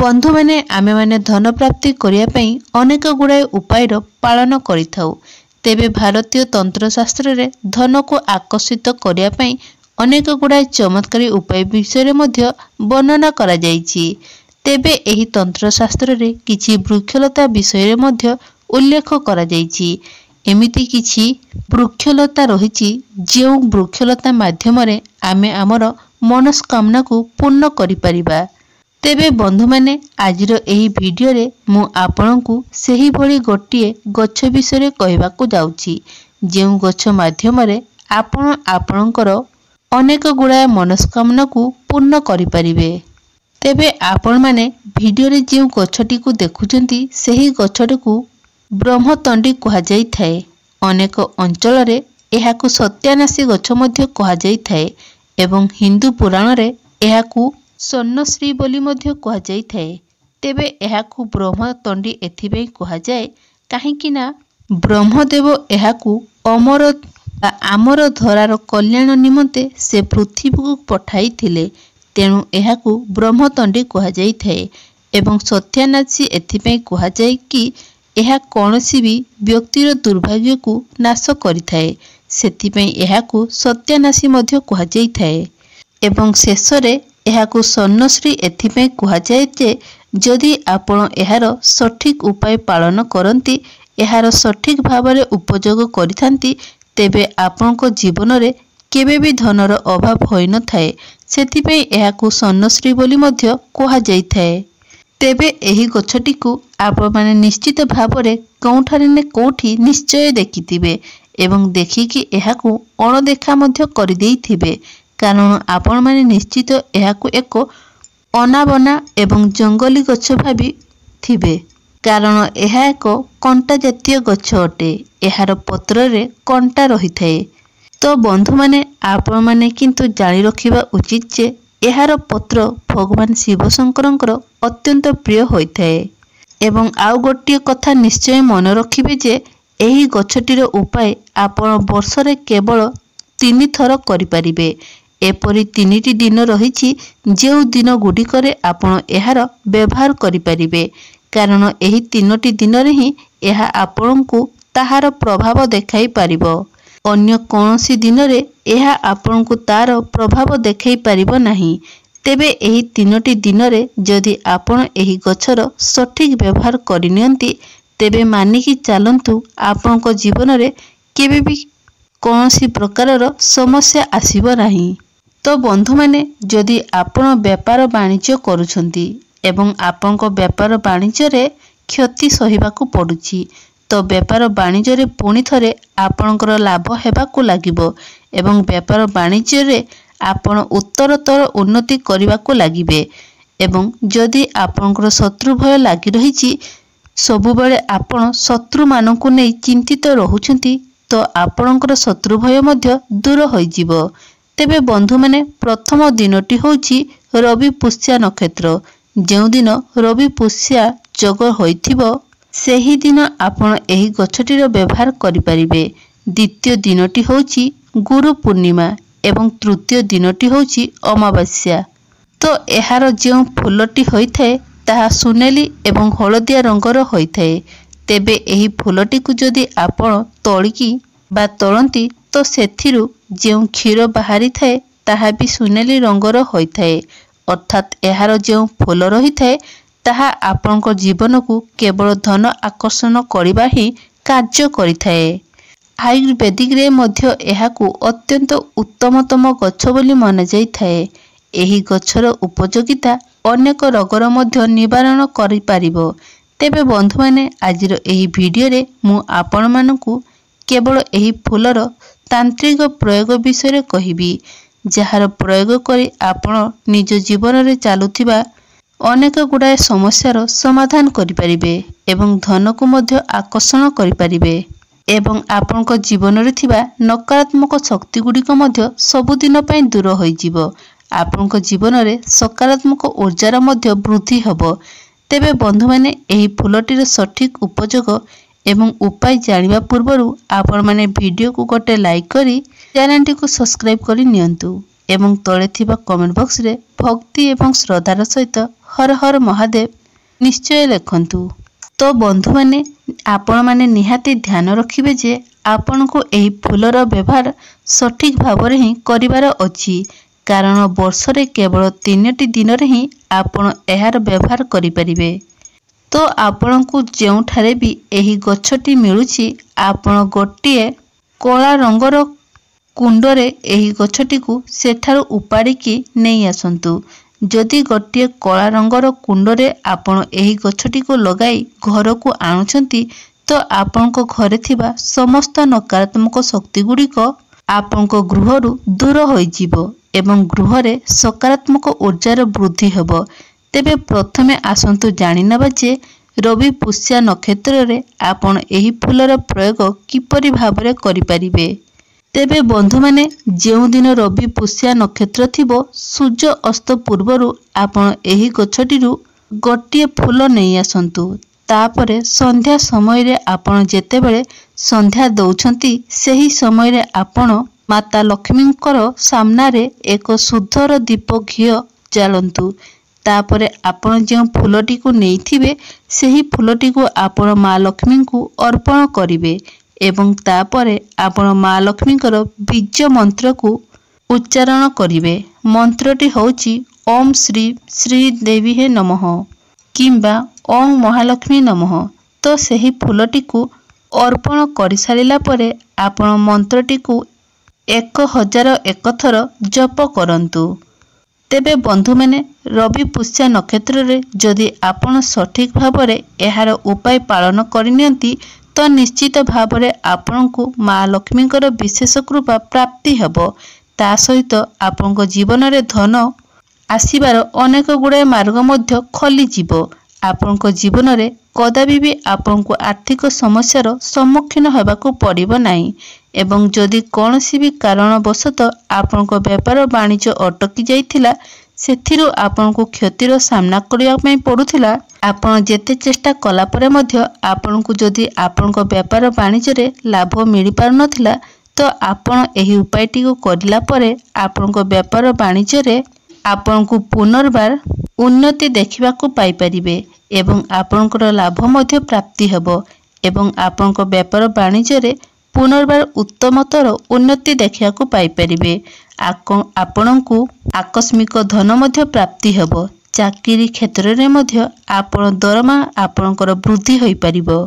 बंधु मैंने आमे माने धन प्राप्ति करिया पई अनेक गुड़ाए उपाय पालन करिथाउ। तेबे भारतीय तंत्रशास्त्र रे धन को आकर्षित करिया पई अनेक गुड़ाए चमत्कारी उपाय विषय मध्य वर्णना करा जायछि। तेबे एही तंत्रशास्त्र रे किछि वृक्षलता विषय मध्य उल्लेख करा जायछि। एमिति किछि वृक्षलता रहिछि जेउ वृक्षलता माध्यम रे आमे आमर मनस्कामना को पूर्ण करि परिबा। तेबे बंधु मैंने आजिर एही वीडियो रे मु आपनकु सेही भली गोटिए गछ विषय कहबाकू जाउछि जेउ गछ माध्यम रे आपण आपणकर अनेक गुड़ाए मनस्कामना को पूर्ण करि परिबे। तेबे आपण माने वीडियो रे जेउ गछटी को देखुचंती सेही गछटी को ब्रह्मतंडी कहा जाई थाए। अनेक अंचल रे एहाकू सत्यानाशी गछ मध्य कहा जाई थाए एवं हिंदू पुराण रे एहाकू स्वर्णश्री बोली मध्य कहा जाई थाए। तेबे एहाकू ब्रह्मतंडी एथिबे कहा जाए काहेकि ना ब्रह्मदेव एहाकू अमर आमर धरार कल्याण निमंते से पृथ्वी को पठाई थिले। तेणु एहाकू ब्रह्मतंडी कहा जाई थाए एवं सत्यानाशी एथिबे कहा जाए कि एहा कौनसी भी व्यक्तिर दुर्भाग्य को नाश करिथाए। सेथिबे एहाकू सत्यानाशी मध्य कहा जाई थाए एवं शेषरे एहाकू स्वर्णश्री एथिबे कहा जाए जे जदि आपण एहार सठिक उपाय पालन करंती एहार सठिक भावरे उपयोग करिथांती तेबे आपनको जीवन रे केबे भी धनर अभाव होई न थाए। सेथिबे एहाकू स्वर्णश्री बोली मध्य कहा जाई थाए। तेबे एही गछटी को आपण माने निश्चित भावरे कोठारे ने कोठी निश्चय देखिथिबे एवं देखिकी एहाकू अणदेखा मध्य करि देइथिबे कारण आपण माने निश्चित एहाकू एक अनाबना एवं जंगली गछ भाबी थिबे कारण एहा एक कंटा जातीय गछ अटे। एहार पत्र रे कंटा रही थाए। तो बंधु माने आपण माने किंतु जानि रखिबा उचित जे एहार पत्र भगवान शिव शंकरंकर अत्यंत प्रिय होई थाए एवं आउ गोटिए कथा निश्चय मन रखिबे जे एही गछटीर उपाय आपण वर्ष रे केवल 3 थर करि परिबे। एपरि 3टी दिन रहिछि जेउ दिन गुडिकरे आपण एहार व्यवहार करि परिबे कारण एही 3टी दिन रे ही एहा आपणकू ताहार प्रभाव देखाई पारिबो। अन्य कोनोसी दिन रे एहा आपणकू तार प्रभाव देखाई पारिबो नाही। तेबे एही 3टी दिन रे जदि आपण एही गछर सठिक व्यवहार करिनियंती तेबे मानिकी चालंतु आपणको जीवन रे केबे भी कोनोसी प्रकारर समस्या आसीबो नाही। तो बंधु माने जदि आपण व्यापार वाणिज्य करूछंती एवं आपणको व्यापार वाणिज्य रे क्षति सहिबाकू पडुछि तो व्यापार वाणिज्य रे पुणी थरे आपणकर लाभ हेबाकू लागिबो एवं व्यापार वाणिज्य रे आपण उत्तरतर उन्नति करबाकू लागिबे एवं जदि आपणकर शत्रु भय लागि रहिछि सबुबेले आपण शत्रु मानकू नै चिंतित रहुछंती तो आपणकर शत्रु भय मध्य दूर होई जिवो। तेबे बंधु माने प्रथम दिनटी होछि रवि पुष्या नक्षत्र। जेउ दिन रवि पुष्या जोग होइथिबो सेही दिन आपण एही गछटीर व्यवहार करि परिबे। द्वितीय दिनटी होछि गुरु पूर्णिमा एवं तृतीय दिनटी होछि अमावास्या। तो एहार जेउ फूलटी होइथाए ताहा सुनेली एवं हलदिया रंगर होइथाए। तेबे एही फूलटी को जदि आपण तोळिकी बा तोळंती तो सेथिरु जेउ क्षीर बाहरी थाए ताहा भी सुनेली रंगर होइथाए अर्थात एहार जेउ फूल रही थाए ताहा आपणको जीवन को केवल धन आकर्षण करिबा ही कार्य करिथाए। आयुर्वेदिक रे मध्य एहाकू अत्यंत उत्तमतम गछ बोली माना जाई थाए। एही गछर उपयोगिता अनेक रोगर मध्य निवारण करि पारिबो। तेबे बंधु माने आजिर एही वीडियो रे मु आपण मानकू केवल एही फूलर तांत्रिक प्रयोग विषय कहिबी जार प्रयोग करी आपण निज जीवन रे चालुथिबा अनेक गुड़ाए समस्यार समाधान करि परिबे एवं धन को मध्य आकर्षण करि परिबे एवं आपणको जीवन रे थिबा नकारात्मक शक्ति गुड़िक मध्य सबुदिन पई दूर होई जिवो। आपणको जीवन रे सकारात्मक ऊर्जार मध्य वृद्धि हबो। तेबे बंधु माने एही फूलटीर सठिक उपयोग एवं उपाय जानिबा पूर्वरु आपण माने वीडियो को गोटे लाइक करी चैनल को सब्सक्राइब करी नियंतु एवं तळे थिबा कमेंट बॉक्स रे भक्ति एवं श्रद्धार सहित हर हर महादेव निश्चय लिखंतु। तो बंधु माने आपण माने निहाती ध्यान रखिबे जे आपण को एही फूलर व्यवहार सठिक भाव रे ही करिवार अछि, कारण वर्ष रे केवल 3टी दिन रे ही आपण एहार व्यवहार करि परिबे। तो आपण को जेउठारे भी एही गछटी मिलुछि आपण गोटिए कला रंगर कुंडरे एही गछटी को सेठार उपाड़ी की नहीं आसंतु। जदि गोटिए कला रंगर कुंडरे आपण एही गछटी को लगाई घर को आणुछंती तो आपण को घरे थिबा समस्त नकारात्मक शक्ति गुड़िक आपण को गृहरु दूर होई जिवो एवं गृह रे सकारात्मक ऊर्जार वृद्धि हेबो। तेबे प्रथमे आसंतु जानि नबा जे रवि पुष्या नक्षत्र रे आपण एही फूलर प्रयोग किपरि भाबरे करि परिबे। तेबे बंधु माने जेउ दिन रवि पुष्या नक्षत्र थिबो सूर्य अस्त पूर्वरु आपण एही गछटिरु गोटिए फूल नहीं आसंतु। तापरे संध्या समय रे आपण जेतेबेले संध्या दउछंती सेही समय रे आपण माता लक्ष्मींकर सामना रे एक शुद्धर दीप घियो जालंतु। तापरे आपण जे फूलटी को नेइथिबे सेही फूलटी को आपण माँ लक्ष्मी को अर्पण करिवे एवं तापरे आपण माँ लक्ष्मींकर बीज मंत्र को उच्चारण करिवे। मंत्रटी होची ओम श्री श्री देवी हे नमः किंबा ओम महालक्ष्मी नमः। तो सेही फूलटी को अर्पण कर सारिला परे आपण मंत्रटी को 1001 थर जप करंतु। तेबे बंधु माने रवि पुष्या नक्षत्र रे जदि आपण सठिक भावरे एहार उपाय पालन करिनियंती तो निश्चित भावरे आपनकु माँ लक्ष्मींकर विशेष कृपा प्राप्ति हेबो। ता सहित आपनक जीवन रे धन आसीबार अनेक गुड़ाए मार्ग मध्य खोली जिवो। आपनक जीवन रे कदाबी भी आपनकु आर्थिक समस्यार सम्मुखीन हेबाकु पड़िबो नाही एवं जदि कौनसी भी कारणवशत आपनक व्यापार वाणिज्य अटकी जाइथिला सेथिरु आपनकु क्षतिर सामना करिया पई पडुथिला आपण जेते चेष्टा कला परे मध्य आपनकु जदि आपनक व्यापार वाणिज्य रे लाभ मिलि पार नथिला तो आपण एही उपायटी को करला परे आपनक व्यापार वाणिज्य रे आपनकु पुनर्बार उन्नति देखिबा को पाई परिबे एवं आपनकर लाभ मध्य प्राप्ति हेबो एवं आपनक व्यापार वाणिज्य रे पुनर्बार उत्तमतर उन्नति देखिया को पाई परिबे। आपनकु आकस्मिक धन मध्य प्राप्ति हेबो। चाकरी क्षेत्र रे मध्य आपण दरमा आपनकर वृद्धि होई परिबो।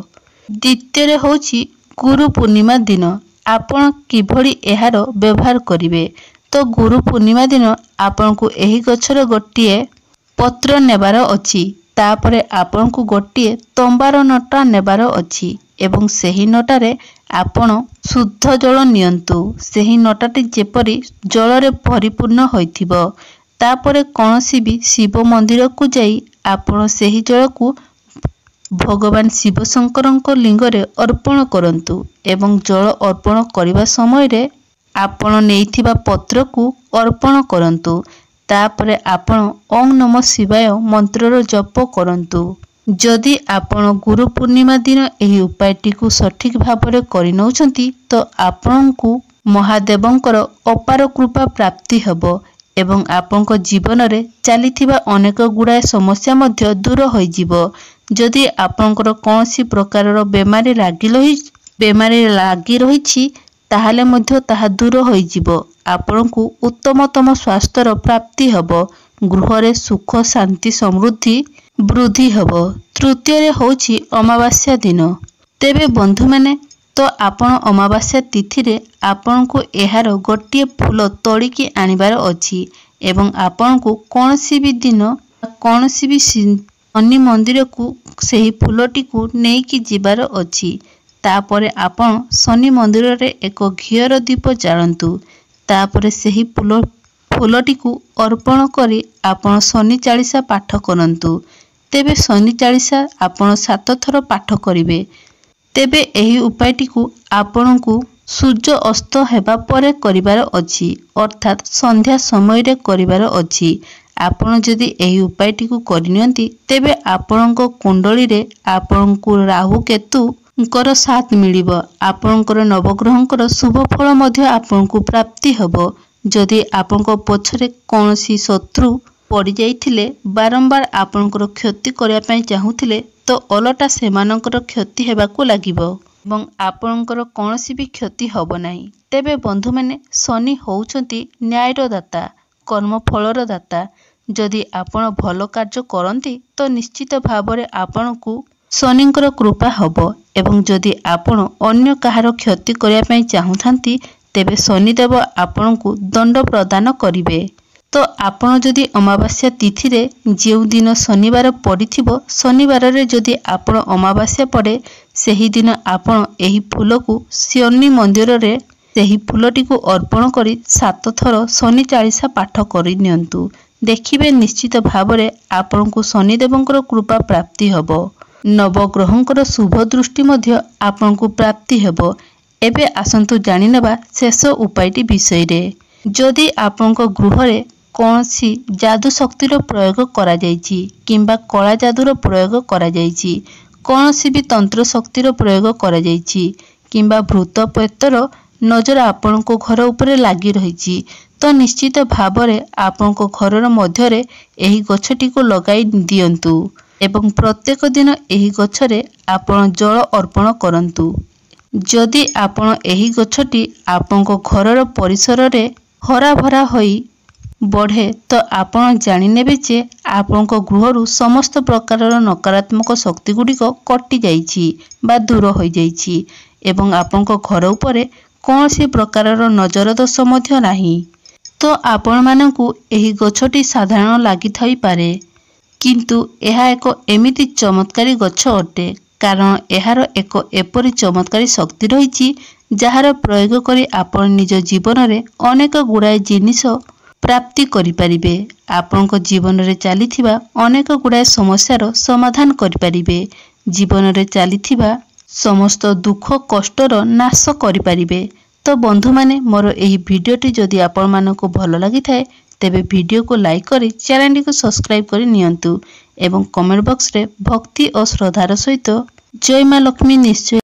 द्वितीय रे होची गुरु पूर्णिमा दिन आपण किभଳି एहार व्यवहार करिवे। तो गुरु पूर्णिमा दिन आपनकु एही गछर गोटिए पत्र नेबार अछि। तापरे आपनकु गोटिए तंबार नटा नेबार अछि एवं सेही नटारे आपण शुद्ध जल नियंतु। सेही नटाटी जेपरि जल रे परिपूर्ण होइथिबो। तापरे कोनोसी भी शिव मंदिर को जाई आपण सेही जल को भगवान शिव शंकरଙ୍କ लिंगरे अर्पण करंतु एवं जल अर्पण करिबा समय रे आपण नेइथिबा पत्र को अर्पण करंतु। तापरे आपण ओम नमः शिवाय मंत्रर जप करंतु। जदि आपण गुरु पूर्णिमा दिन एही उपायटी को सठिक भावरे करि नउछंती तो आपनकु महादेवंकर अपार कृपा प्राप्ति हेबो एवं आपनक जीवन रे चलीथिबा अनेक गुड़ाए समस्या मध्य दूर होई जिवो। जदि आपनकर कोनोसी प्रकारर बेमारी लागी रहिछि ताहाले मध्य ताहा दूर होई जिवो। आपनकु उत्तमतम स्वास्थ्यर प्राप्ति हेबो। गृह रे सुख शांति समृद्धि वृद्धि हेबो। तृतीय रे होछि अमावास्या दिन। तेबे बंधु माने तो आपण अमावास्या तिथि रे आपनकु एहार गोटिए फूल तोड़िकी आनिबार अछि एवं आपनकु कोनसी भी दिन कोनसी भी शनि मंदिर को सेही फूलटी को नेकी जिबार अछि। तापरे आपण शनि मंदिर रे एक घियर दीप जालंतु। तापरे सेही फूलटी को अर्पण करी आपण शनि चालीसा पाठ करंतु। तेबे शनि चालीसा आपण 7 थर पाठ करिवे। तेबे एही उपायटी को आपनकु सूर्य अस्त हेबा परे करिबार अछि अर्थात संध्या समय रे करिबार अछि। आपण जदि एही उपायटी को करिनियंती तेबे आपणको कुंडली रे आपणको राहु केतुंकर साथ मिलिबो। आपणकर नवग्रहंकर शुभ फल मध्य आपणको प्राप्ति हेबो। जदि आपणको पछरे कोनोसी शत्रु पड़ी जाइथिले बारंबार आपणकर क्षति करिया पई चाहूथिले तो ओलटा सेमानकर क्षति हेबाकू लागिबो एवं आपणकर कोनोसी भी क्षति हबो नाही। तेबे बंधु माने शनि होउछंती न्यायर दाता, कर्मफलर दाता। जदि आपण भल कार्य करंती तो निश्चित भावरे आपणकू शनिंकर कृपा हबो एवं जदि आपण अन्य काहार क्षति करिया पई चाहूथांती तेबे शनिदेव आपणकू दंड प्रदान करिवे। तो आपण जदि अमावास्या तिथि रे जेउ दिन शनिवार पड़िथिबो शनिवार रे जदि आपण अमावास्या पड़े सेही दिन आपण एही फूल को शनि मंदिर रे सेही फूलटी को अर्पण करी 7 थर शनि चालीसा पाठ करि नियंतु। देखिबे निश्चित भावरे आपण को शनिदेवंकर कृपा प्राप्ति हबो। नवग्रहंकर शुभ दृष्टि मध्य आपण को प्राप्ति हेबो। एबे आसंतु जानि नेबा शेष उपायटी विषय रे। जदि आपनक गृह रे कोनसी जादू शक्तिर प्रयोग करा जायछि किंबा कला जादूर प्रयोग करा जायछि, कोनसी भी तंत्र शक्तिर प्रयोग करा जायछि किंबा भूत प्रेतर नजर आपनक घर उपरे लागि रहिछि तो निश्चित भावरे आपनक घरर मध्यरे एही गछटी को लगाई दियंतु एवं प्रत्येक दिन एही गछरे आपण जल अर्पण करंतु। जदि आपण एही गछटी आपनक घरर परिसर रे हरा भरा होई बढ़े तो आपण जानि नेबे जे आपनक गृहरु समस्त प्रकारर नकारात्मक शक्ति गुड़िक कटि जाइछि बा दूर होई जाइछि एवं आपनक घर उपरे कोनोसी प्रकारर नजर दोष मध्य नाही। तो आपण मानकू एही गछटी साधारण लागि थाई पारे किंतु एहा एक एमिति चमत्कारी गछ अटे कारण एहार एक एपरि चमत्कारी शक्ति रहिछि जहार प्रयोग करी आपण निज जीवन रे अनेक गुड़ाए जिनिस प्राप्ति करि परिबे। आपनक जीवन रे चलीथिबा अनेक गुड़ाए समस्यार समाधान करि परिबे। जीवन रे चलीथिबा समस्त दुख कष्टर नाश करि परिबे। तो बंधु माने मोर एही भिडियोटी जदि आपण मानकू भल लागि थाए तेबे भिडियो को लाइक करी चैनल को सब्सक्राइब करी नियंतु एवं कमेंट बॉक्स रे भक्ति और श्रद्धार सहित जय मां लक्ष्मी निश्चय